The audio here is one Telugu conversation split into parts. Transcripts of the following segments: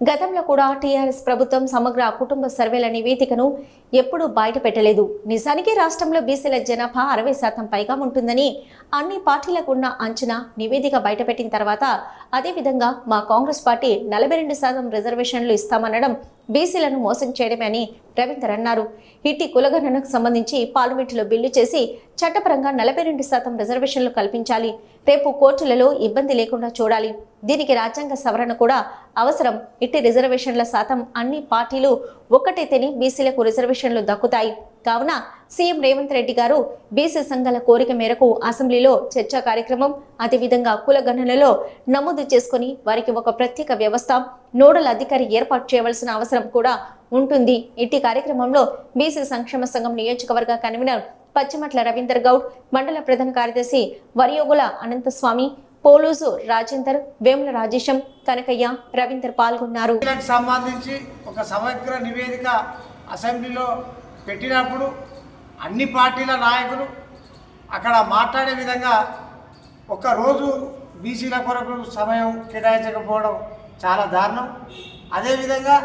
గతంలో కూడా టీఆర్ఎస్ ప్రభుత్వం సమగ్ర కుటుంబ సర్వేల నివేదికను ఎప్పుడూ బయట పెట్టలేదు. నిజానికి రాష్ట్రంలో బీసీల జనాభా 60% పైగా ఉంటుందని అన్ని పార్టీలకు ఉన్న అంచనా నివేదిక బయటపెట్టిన తర్వాత అదేవిధంగా మా కాంగ్రెస్ పార్టీ 42% రిజర్వేషన్లు ఇస్తామనడం బీసీలను మోసం చేయడమే అని రవీందర్ అన్నారు. ఇట్టి కులగణనకు సంబంధించి పార్లమెంటులో బిల్లు చేసి చట్టపరంగా 42% రిజర్వేషన్లు కల్పించాలి. రేపు కోర్టులలో ఇబ్బంది లేకుండా చూడాలి. దీనికి రాజ్యాంగ సవరణ కూడా అవసరం. ఇట్టి రిజర్వేషన్ల శాతం అన్ని పార్టీలు ఒక్కటైతేనే బీసీలకు రిజర్వేషన్లు దక్కుతాయి. కావున సీఎం రేవంత్ రెడ్డి గారు బీసీ సంఘాల కోరిక మేరకు అసెంబ్లీలో చర్చా కార్యక్రమం అదేవిధంగా కుల గణనలో నమోదు చేసుకుని వారికి ఒక ప్రత్యేక వ్యవస్థ నోడల్ అధికారి ఏర్పాటు చేయవలసిన అవసరం కూడా ఉంటుంది. ఇట్టి కార్యక్రమంలో బీసీ సంక్షేమ సంఘం నియోజకవర్గ కన్వీనర్ పచ్చిమట్ల రవీందర్ గౌడ్, మండల ప్రధాన కార్యదర్శి వరియోగుల అనంతస్వామి, పోలూసు రాజేందర్, వేముల రాజేశం, కనకయ్య, రవీందర్ పాల్గొన్నారు. సంబంధించి ఒక సమగ్ర నివేదిక అసెంబ్లీలో పెట్టినప్పుడు అన్ని పార్టీల నాయకులు అక్కడ మాట్లాడే విధంగా ఒకరోజు బీసీల కొరకు సమయం కేటాయించకపోవడం చాలా దారుణం. అదేవిధంగా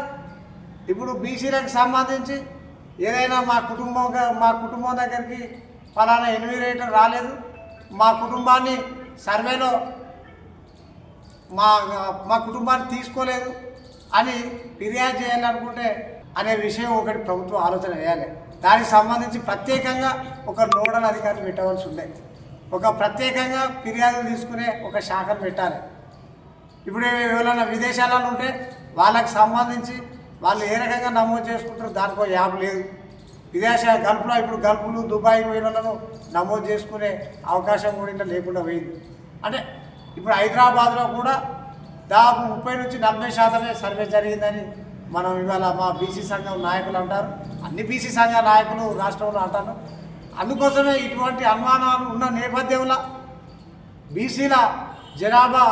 ఇప్పుడు బీసీలకు సంబంధించి ఏదైనా మా కుటుంబం దగ్గరికి ఫలానా ఎన్యూమరేటర్ రాలేదు, మా కుటుంబాన్ని సర్వేలో మా కుటుంబాన్ని తీసుకోలేదు అని ఫిర్యాదు చేయాలనుకుంటే అనే విషయం ఒకటి ప్రభుత్వం ఆలోచన చేయాలి. దానికి సంబంధించి ప్రత్యేకంగా ఒక నోడల్ అధికారిని పెట్టవలసి ఉండే, ఒక ప్రత్యేకంగా ఫిర్యాదులు తీసుకునే ఒక శాఖను పెట్టాలి. ఇప్పుడు ఎవరైనా విదేశాలలో ఉంటే వాళ్ళకి సంబంధించి వాళ్ళు ఏ రకంగా నమోదు చేసుకుంటారు, దానికో యాప్ లేదు. గల్ఫ్లో ఇప్పుడు గల్ఫ్లు దుబాయ్ పోయినలను నమోదు చేసుకునే అవకాశం కూడా ఇంకా లేకుండా పోయింది. అంటే ఇప్పుడు హైదరాబాద్లో కూడా దాదాపు 30 నుంచి 40% సర్వే జరిగిందని మనం ఇవాళ మా బీసీ సంఘం నాయకులు అంటారు, అన్ని బీసీ సంఘ నాయకులు రాష్ట్రంలో అంటారు. అందుకోసమే ఇటువంటి అనుమానాలు ఉన్న నేపథ్యంలో బీసీల జనాభా